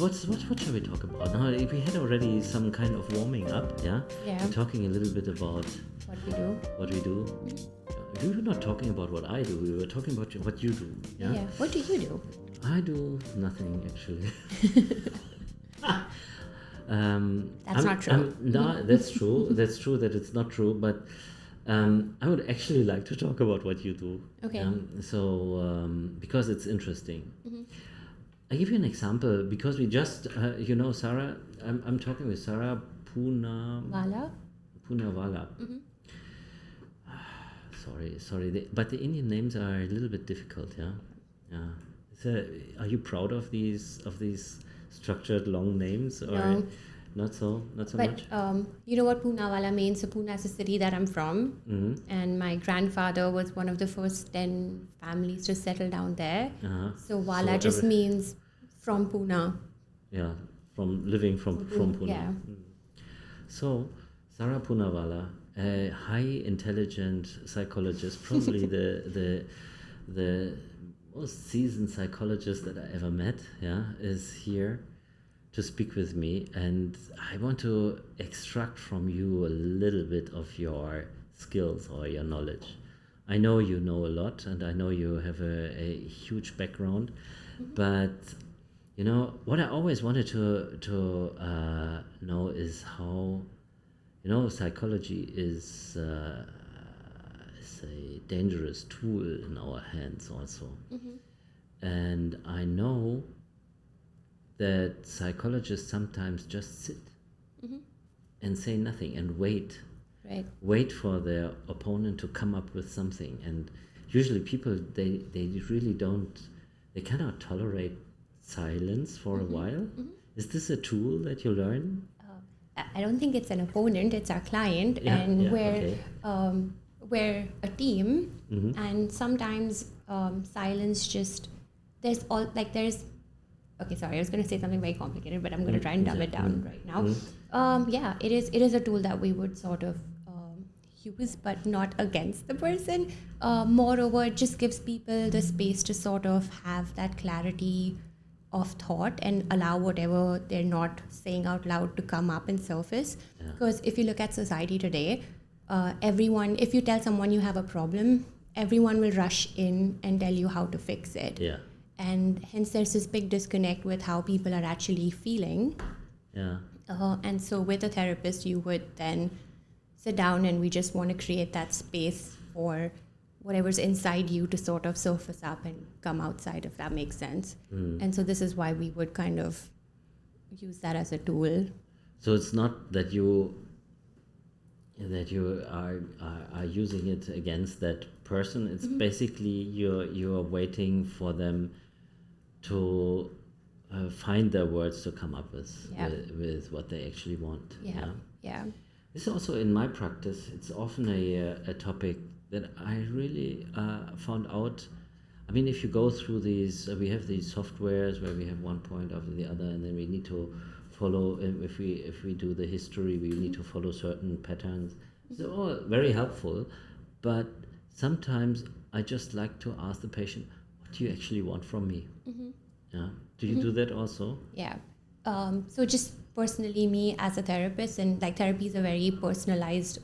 what shall we talk about? Now, we had already some kind of warming up, yeah? Yeah. We're talking a little bit about What we do. We were not talking about what I do. We were talking about what you do, yeah? Yeah. What do you do? I do nothing, actually. That's not true. No, that's true. That's true that it's not true, but I would actually like to talk about what you do. Okay. Because it's interesting. I'll give you an example because we just, Zahra, I'm talking with Zahra Poonawala. Sorry, but the Indian names are a little bit difficult, yeah? Yeah. So, are you proud of these structured long names, or No. not so much? But you know what Poonawala means? So Pune is the city that I'm from, and my grandfather was one of the first 10 families to settle down there. So Wala just means from Pune. Yeah, living from Pune. Yeah. So Zahra Poonawala, a high intelligent psychologist, probably the most seasoned psychologist that I ever met, is here to speak with me, and I want to extract from you a little bit of your skills or your knowledge. I know you know a lot, and I know you have a huge background, but what I always wanted to know is how psychology is a dangerous tool in our hands also. And I know that psychologists sometimes just sit and say nothing and wait for their opponent to come up with something. And usually people, they really they cannot tolerate silence for a while. Is this a tool that you learn? I don't think it's an opponent, it's our client, and we're a team, and sometimes silence just okay, sorry, I was going to say something very complicated, but I'm going to try and dumb it down right now. It is a tool that we would sort of use, but not against the person. Moreover, it just gives people the space to sort of have that clarity of thought and allow whatever they're not saying out loud to come up and surface. Because if you look at society today, if you tell someone you have a problem, everyone will rush in and tell you how to fix it. Yeah. And hence there's this big disconnect with how people are actually feeling. Yeah. And so with a therapist, you would then sit down, and we just want to create that space for whatever's inside you to sort of surface up and come outside, if that makes sense. And so this is why we would kind of use that as a tool. So it's not that you are using it against that person. It's basically you're waiting for them to find their words to come up with what they actually want. Yeah. This is also in my practice. It's often a topic that I really found out. I mean, if you go through these, we have these softwares where we have one point after the other, and then we need to follow. If we do the history, we need to follow certain patterns. They're all very helpful, but sometimes I just like to ask the patient, "What do you actually want from me?" Yeah. Do you do that also? Yeah. So just personally, me as a therapist, and like therapy is a very personalized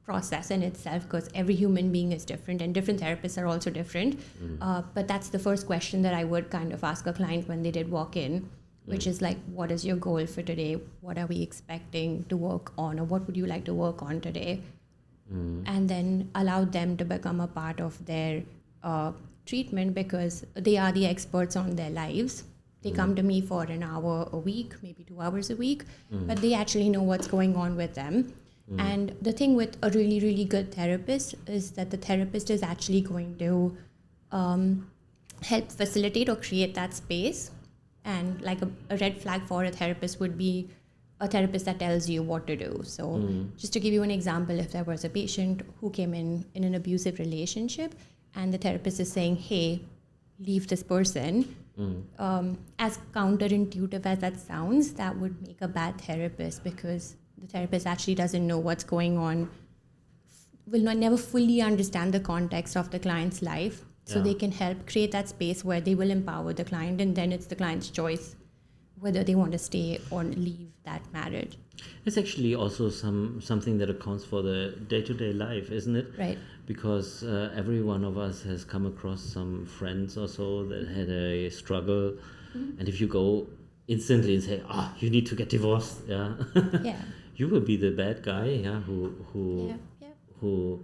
process in itself, because every human being is different and different therapists are also different. But that's the first question that I would kind of ask a client when they did walk in, which is like, what is your goal for today? What are we expecting to work on, or what would you like to work on today? And then allow them to become a part of their treatment, because they are the experts on their lives. They come to me for an hour a week, maybe 2 hours a week, but they actually know what's going on with them. And the thing with a really, really good therapist is that the therapist is actually going to help facilitate or create that space. And like a red flag for a therapist would be a therapist that tells you what to do. So just to give you an example, if there was a patient who came in an abusive relationship, and the therapist is saying, hey, leave this person, as counterintuitive as that sounds, that would make a bad therapist, because the therapist actually doesn't know what's going on, will never fully understand the context of the client's life. So they can help create that space where they will empower the client, and then it's the client's choice whether they want to stay or leave that marriage. It's actually also something that accounts for the day-to-day life, isn't it? Right. Because every one of us has come across some friends or so that had a struggle, and if you go instantly and say, "Ah, you need to get divorced," yeah, Yeah. you will be the bad guy, yeah, who Yeah. Yeah. who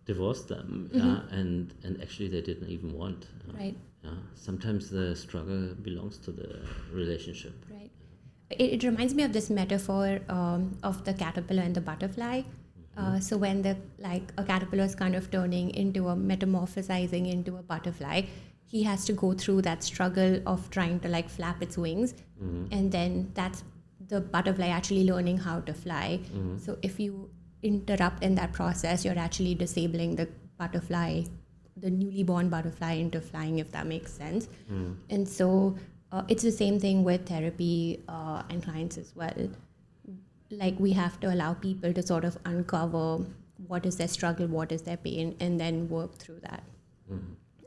divorced them, yeah, and actually they didn't even want. Right. Yeah, sometimes the struggle belongs to the relationship. Right. It reminds me of this metaphor of the caterpillar and the butterfly. So when a caterpillar is kind of turning into metamorphosizing into a butterfly, he has to go through that struggle of trying to like flap its wings, and then that's the butterfly actually learning how to fly. So if you interrupt in that process, you're actually disabling the butterfly, the newly born butterfly, into flying, if that makes sense. And so it's the same thing with therapy and clients as well. Like we have to allow people to sort of uncover what is their struggle, what is their pain, and then work through that.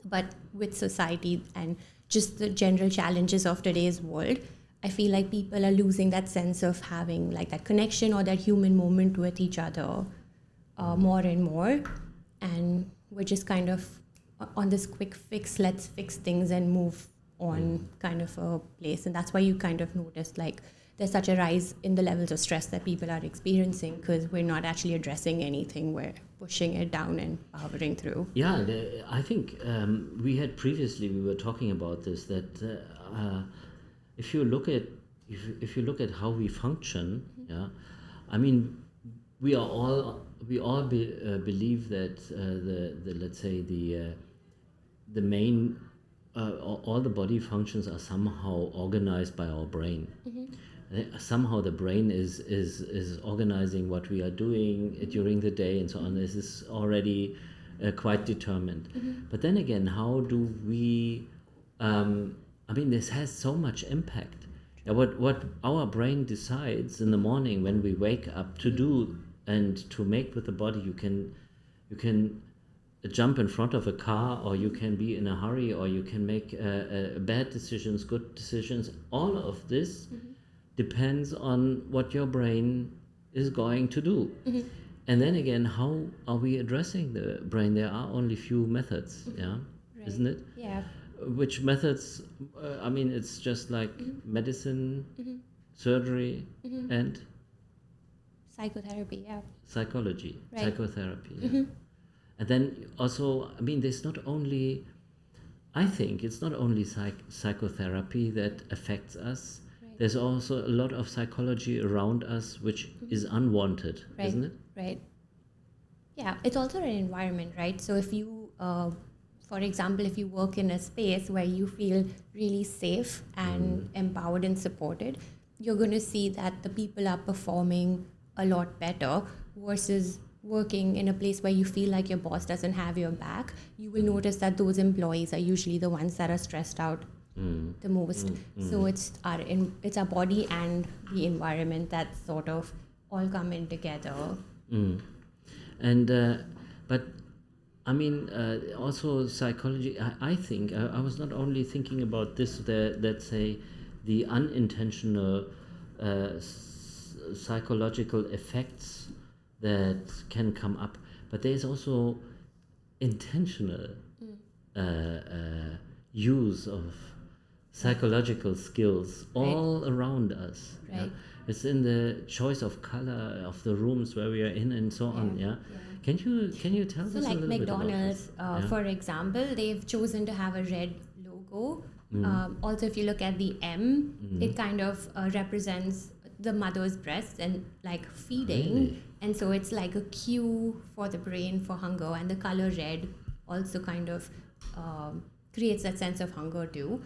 But with society and just the general challenges of today's world, I feel like people are losing that sense of having like that connection or that human moment with each other more and more. And we're just kind of on this quick fix, let's fix things and move on kind of a place. And that's why you kind of notice like there's such a rise in the levels of stress that people are experiencing, because we're not actually addressing anything. We're pushing it down and powering through. Yeah, I think we were talking about this, that if you look at how we function, yeah, I mean, we all believe that the let's say the main all the body functions are somehow organized by our brain. Somehow the brain is organizing what we are doing during the day and so on. This is already quite determined. But then again, how do we? I mean, this has so much impact. What our brain decides in the morning when we wake up to do and to make with the body, you can jump in front of a car, or you can be in a hurry, or you can make bad decisions, good decisions. All of this depends on what your brain is going to do. And then again, how are we addressing the brain? There are only few methods, yeah, Right. isn't it? Yeah. Which methods? I mean, it's just like medicine, surgery, and Psychotherapy. Yeah. psychology, Right. psychotherapy. Yeah. And then also, I mean, there's not only, I think it's not only psychotherapy that affects us. Right. There's also a lot of psychology around us which is unwanted, Right. isn't it? Right. Yeah, it's also an environment, right? So if you, for example, if you work in a space where you feel really safe and empowered and supported, you're going to see that the people are performing a lot better versus working in a place where you feel like your boss doesn't have your back. You will notice that those employees are usually the ones that are stressed out the most. So it's our body and the environment that sort of all come in together. And but I mean, also psychology. I think I was not only thinking about this. Let's say the unintentional psychological effects that can come up, but there's also intentional use of psychological skills all around us. Right. Yeah? It's in the choice of color of the rooms where we are in and so on. Yeah. Can you tell us So a like little bit about McDonald's, this? for example, they've chosen to have a red logo. Also, if you look at the M, it kind of represents the mother's breast and like feeding. Really? And so it's like a cue for the brain for hunger. And the color red also kind of creates that sense of hunger too.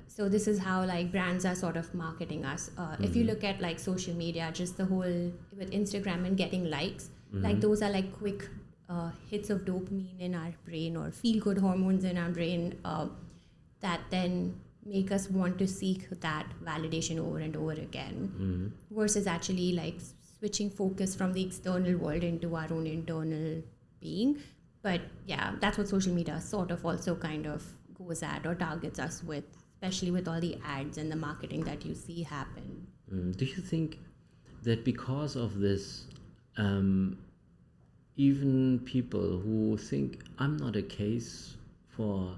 So this is how like brands are sort of marketing us. If you look at like social media, just the whole with Instagram and getting likes, like those are like quick hits of dopamine in our brain or feel good hormones in our brain that then make us want to seek that validation over and over again, versus actually like switching focus from the external world into our own internal being. But yeah, that's what social media sort of also kind of goes at or targets us with especially with all the ads and the marketing that you see happen. Do you think that because of this, even people who think I'm not a case for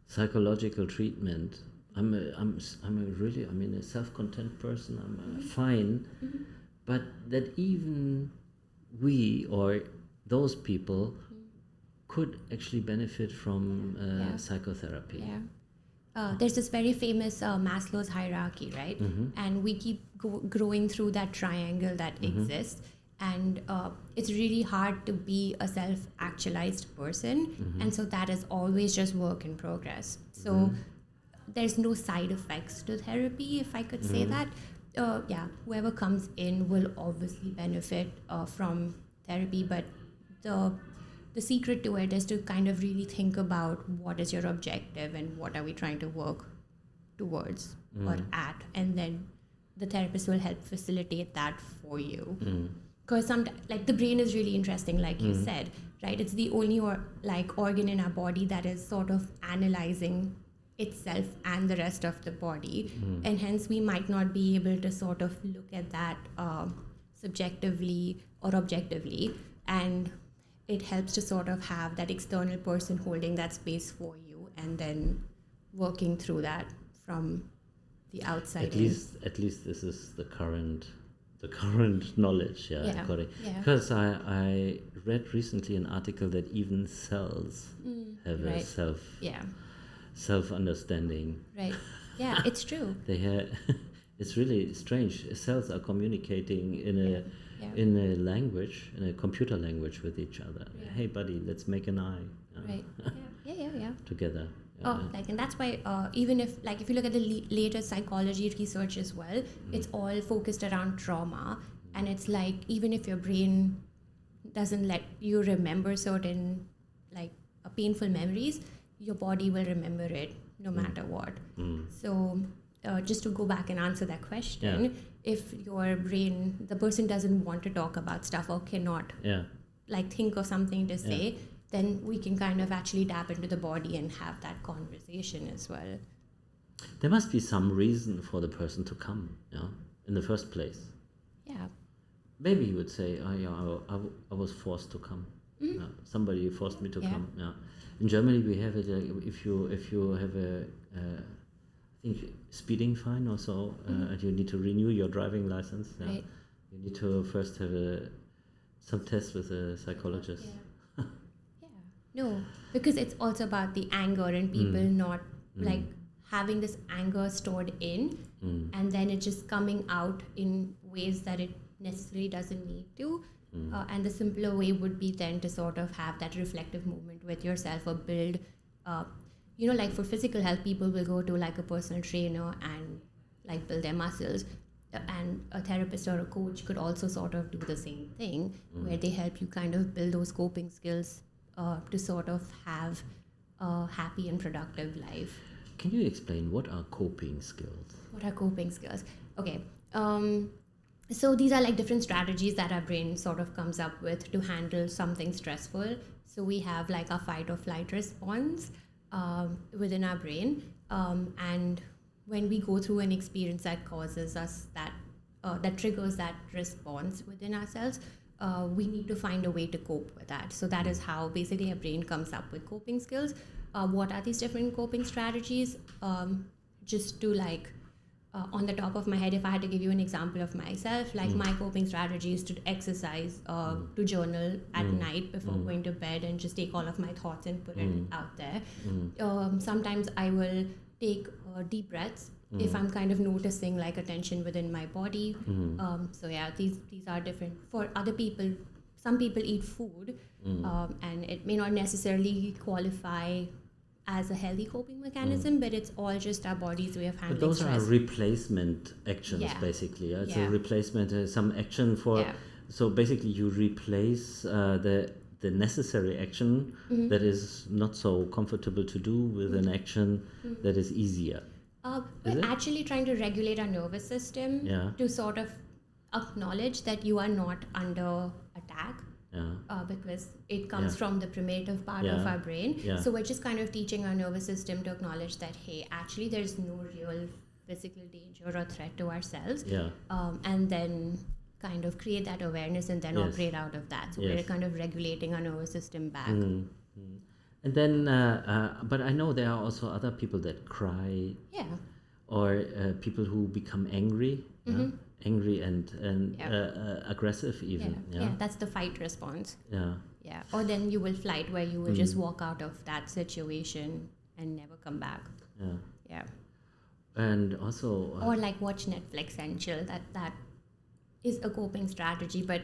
psychological treatment, I'm a self-content person, I'm fine, but that even we or those people could actually benefit from psychotherapy? There's this very famous Maslow's hierarchy, right? And we keep growing through that triangle that exists. And it's really hard to be a self-actualized person. And so that is always just work in progress. So there's no side effects to therapy, if I could say that. Whoever comes in will obviously benefit from therapy, but the secret to it is to kind of really think about what is your objective and what are we trying to work towards or at, and then the therapist will help facilitate that for you. Because sometimes, like, the brain is really interesting, like you said, right? It's the only organ in our body that is sort of analyzing itself and the rest of the body, and hence we might not be able to sort of look at that subjectively or objectively, and it helps to sort of have that external person holding that space for you and then working through that from the outside. At least this is the current knowledge, correct. Because I read recently an article that even cells have a self understanding. Right. Yeah, it's true. It's really strange. Cells are communicating in a language, in a computer language with each other. Hey, buddy, let's make an eye. Right. Yeah. Together. And that's why even if you look at the latest psychology research as well, it's all focused around trauma, and it's like even if your brain doesn't let you remember certain painful memories, your body will remember it no matter what. So just to go back and answer that question, if your brain, the person doesn't want to talk about stuff or cannot think of something to say, then we can kind of actually tap into the body and have that conversation as well. There must be some reason for the person to come, in the first place. Yeah. Maybe you would say, I was forced to come. Somebody forced me to come. Yeah. In Germany, we have it. If you have I think speeding fine or so, and you need to renew your driving license. Right. You need to first have some tests with a psychologist. No, because it's also about the anger and people not having this anger stored in, and then it just coming out in ways that it necessarily doesn't need to. And the simpler way would be then to sort of have that reflective moment with yourself or build, for physical health, people will go to a personal trainer and build their muscles. And a therapist or a coach could also sort of do the same thing, where they help you kind of build those coping skills to sort of have a happy and productive life. Can you explain what are coping skills? What are coping skills? Okay. So these are different strategies that our brain sort of comes up with to handle something stressful. So we have a fight or flight response within our brain. And when we go through an experience that causes us that triggers that response within ourselves, we need to find a way to cope with that. So that is how basically our brain comes up with coping skills. What are these different coping strategies? Just to on the top of my head, if I had to give you an example of myself, my coping strategy is to exercise, to journal at night before going to bed and just take all of my thoughts and put it out there. Sometimes I will take deep breaths if I'm kind of noticing a tension within my body. These are different. For other people, some people eat food and it may not necessarily qualify as a healthy coping mechanism, but it's all just our body's way of handling But those stress. are replacement actions, basically. It's a replacement, some action for... So basically you replace the necessary action that is not so comfortable to do with an action that is easier. We're actually trying to regulate our nervous system to sort of acknowledge that you are not under attack. because it comes from the primitive part of our brain. So we're just kind of teaching our nervous system to acknowledge that, hey, actually there's no real physical danger or threat to ourselves. And then kind of create that awareness and then operate out of that. So we're kind of regulating our nervous system back. And then, but I know there are also other people that cry. Or people who become angry. Angry and aggressive even. That's the fight response. Yeah. Or then you will flight, where you will just walk out of that situation and never come back. And also or like watch Netflix and chill. That is a coping strategy, but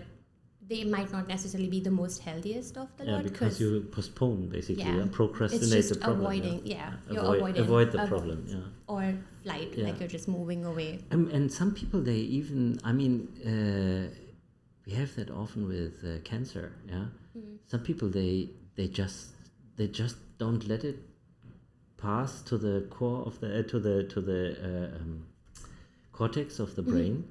they might not necessarily be the most healthiest of the lot. Because you postpone basically and procrastinate it's just the problem. Avoiding, avoid the problem. Or flight, like you're just moving away. And some people, they even, I mean, we have that often with cancer. Some people, they just don't let it pass to the core of the to the cortex of the brain.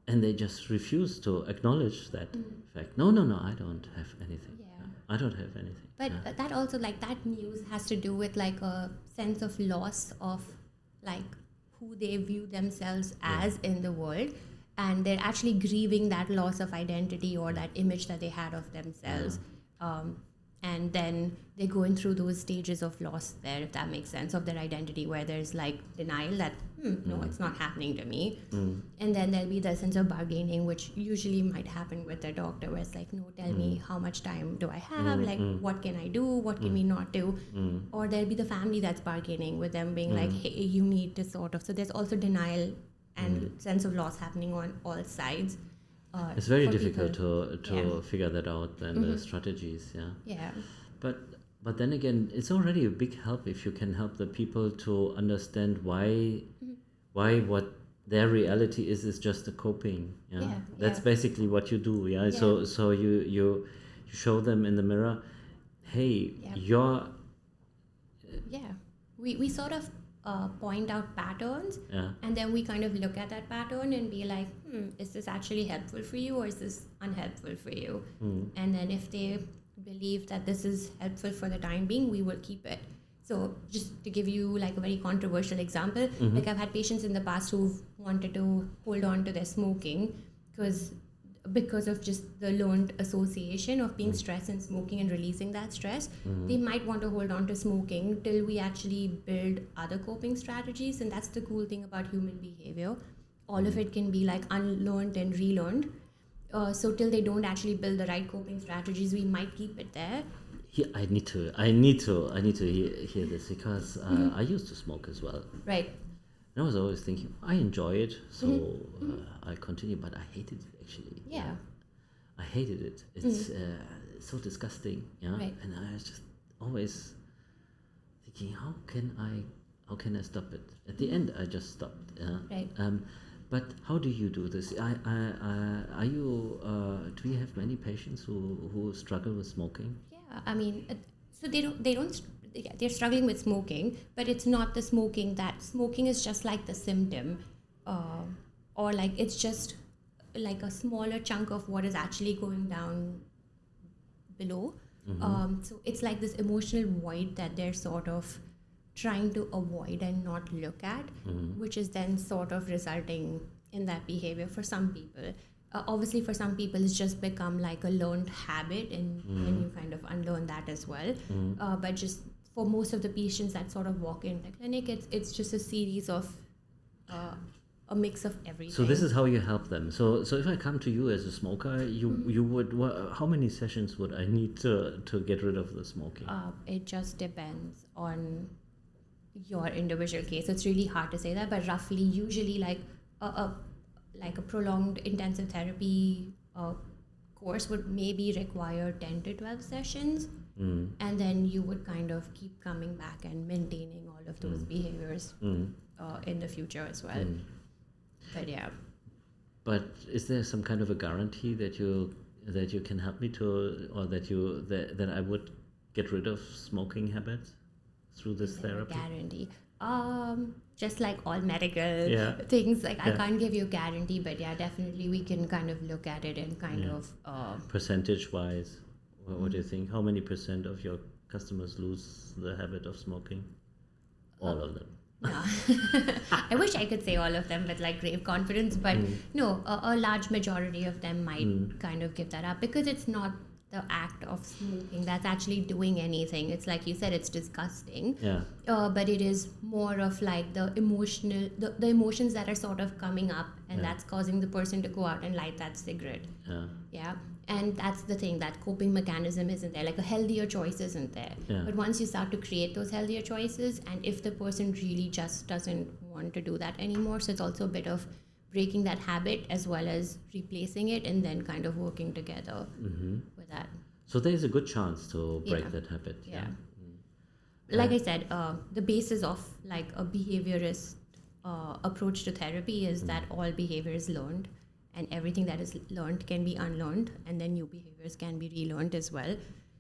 And they just refuse to acknowledge that fact. No, I don't have anything. I don't have anything. But that also, like, that news has to do with like a sense of loss of like who they view themselves as in the world, and they're actually grieving that loss of identity or that image that they had of themselves. And then they're going through those stages of loss there, if that makes sense, of their identity, where there's like denial that, no, it's not happening to me. And then there'll be the sense of bargaining, which usually might happen with the doctor, where it's like, no, tell me, how much time do I have? Like, what can I do? What can we not do? Or there'll be the family that's bargaining with them, being like, hey, you need to sort of. So there's also denial and sense of loss happening on all sides. It's very difficult to figure that out, and the strategies. But then again, it's already a big help if you can help the people to understand why what their reality is just a coping. That's basically what you do. So you show them in the mirror, hey, you're we sort of point out patterns, and then we kind of look at that pattern and be like, is this actually helpful for you, or is this unhelpful for you? And then if they believe that this is helpful for the time being, we will keep it. So just to give you like a very controversial example, like I've had patients in the past who've wanted to hold on to their smoking because of just the learned association of being stressed and smoking and releasing that stress. They might want to hold on to smoking till we actually build other coping strategies. And that's the cool thing about human behavior. All of it can be like unlearned and relearned. So till they don't actually build the right coping strategies, we might keep it there. I need to hear this, because I used to smoke as well. Right. And I was always thinking, I enjoy it, so I continue, but I hated it actually. I hated it. It's so disgusting. Right. And I was just always thinking, how can I stop it? At the end, I just stopped. Right. But how do you do this? Are you? Do you have many patients who struggle with smoking? Yeah, I mean, so they're struggling with smoking, but it's not the smoking. That smoking is just like the symptom, or like it's just like a smaller chunk of what is actually going down below. So it's like this emotional void that they're sort of trying to avoid and not look at, which is then sort of resulting in that behavior for some people. Obviously, for some people, it's just become like a learned habit, and you kind of unlearn that as well. But just for most of the patients that sort of walk in the clinic, it's just a series of a mix of everything. So this is how you help them. So if I come to you as a smoker, you would, how many sessions would I need to get rid of the smoking? It just depends on your individual case. It's really hard to say that, but roughly, usually like a prolonged intensive therapy course would maybe require 10 to 12 sessions, and then you would kind of keep coming back and maintaining all of those behaviors in the future as well. But yeah. But is there some kind of a guarantee that you can help me to, or that I would get rid of smoking habits? through this Is there a therapy? guarantee? Just like all medical Yeah. things, like I Yeah. can't give you a guarantee, but yeah, definitely we can kind of look at it and kind Yeah. of Percentage-wise, what do you think? How many percent of your customers lose the habit of smoking? All of them. no. I wish I could say all of them with like grave confidence, but no, a large majority of them might kind of give that up because it's not the act of smoking that's actually doing anything. It's like you said, it's disgusting. Yeah. But it is more of like the emotions that are sort of coming up, and Yeah. that's causing the person to go out and light that cigarette. Yeah. Yeah. And that's the thing, that coping mechanism isn't there, like a healthier choice isn't there. Yeah. But once you start to create those healthier choices, and if the person really just doesn't want to do that anymore, so it's also a bit of breaking that habit as well as replacing it and then kind of working together with that. So there's a good chance to break Yeah. that habit. Yeah. Like I said, the basis of like a behaviorist approach to therapy is that all behavior is learned, and everything that is learned can be unlearned, and then new behaviors can be relearned as well.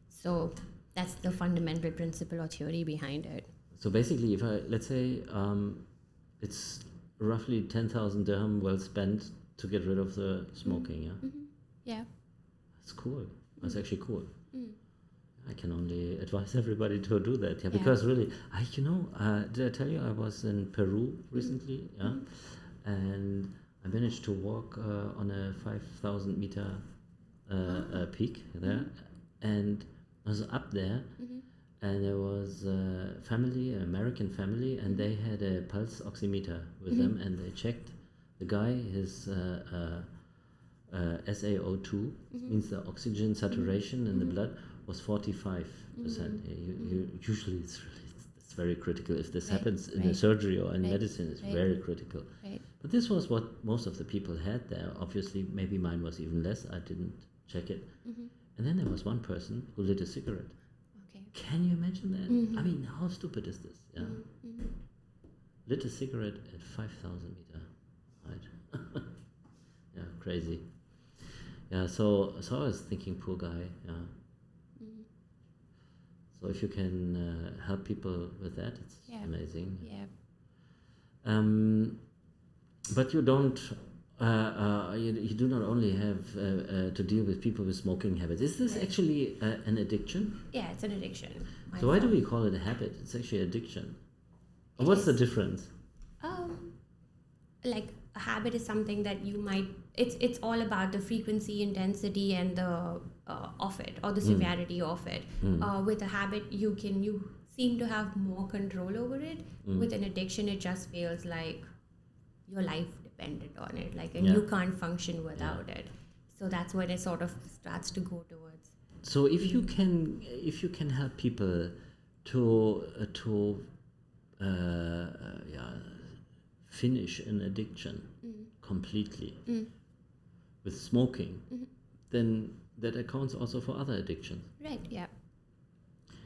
So that's the fundamental principle or theory behind it. So basically, if let's say it's roughly 10,000 dirham well spent to get rid of the smoking, yeah? Yeah. That's cool. That's actually cool. I can only advise everybody to do that. Yeah, because really, did I tell you I was in Peru recently? Yeah, and I managed to walk on a 5,000 meter peak there, and I was up there, and there was a family, an American family, and they had a pulse oximeter with them, and they checked the guy, his SaO2, means the oxygen saturation in the blood, was 45%. Usually it's very critical. If this happens in a surgery or in medicine, it's very critical. Right. But this was what most of the people had there. Obviously, maybe mine was even less. I didn't check it. And then there was one person who lit a cigarette. Okay. Can you imagine that? I mean, how stupid is this? Yeah. Lit a cigarette at 5,000 meter height. Yeah, crazy. Yeah, so I was thinking, poor guy. Yeah. So if you can help people with that, it's amazing. Yeah. But you don't. You do not only have to deal with people with smoking habits. Is this actually an addiction? Yeah, it's an addiction. So why do we call it a habit? It's actually addiction. What's the difference? Like a habit is something that you might. It's all about the frequency, intensity, and the of it, or the severity of it. With a habit, you seem to have more control over it. With an addiction, it just feels like your life dependent on it, like, and you can't function without it. So that's when it sort of starts to go towards. So if you can help people to finish an addiction completely with smoking, then that accounts also for other addictions. Right, yeah.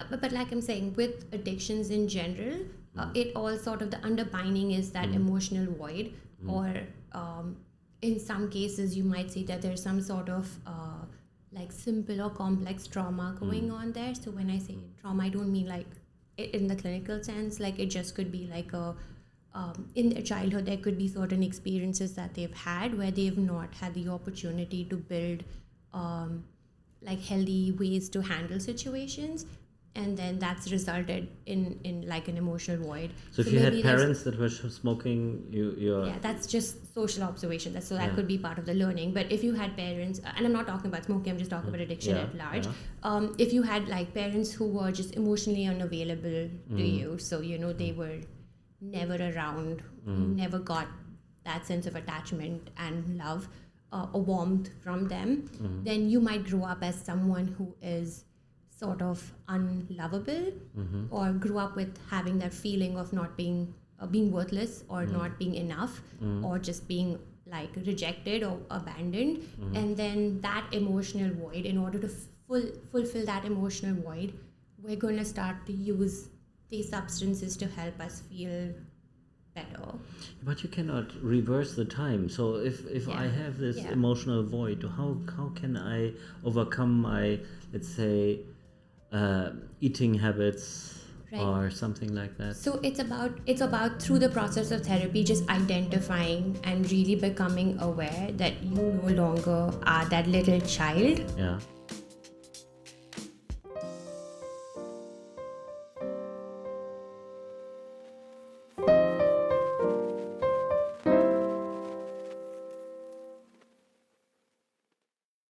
But like I'm saying, with addictions in general, it all sort of, the underpinning is that emotional void, or in some cases you might see that there's some sort of like simple or complex trauma going on there. So when I say trauma, I don't mean like in the clinical sense, like it just could be like in their childhood there could be certain experiences that they've had where they've not had the opportunity to build like healthy ways to handle situations, and then that's resulted in like an emotional void. So if you had parents that were smoking, you're... Yeah, that's just social observation. That could be part of the learning. But if you had parents, and I'm not talking about smoking, I'm just talking about addiction at large. If you had like parents who were just emotionally unavailable to you, so they were never around, never got that sense of attachment and love or warmth from them, then you might grow up as someone who is sort of unlovable, or grew up with having that feeling of not being worthless, or not being enough, or just being like rejected or abandoned. And then that emotional void, in order to fulfill that emotional void, we're going to start to use these substances to help us feel better. But you cannot reverse the time. So if I have this emotional void, how can I overcome my, let's say, eating habits Right. or something like that? So it's about through the process of therapy, just identifying and really becoming aware that you no longer are that little child Yeah.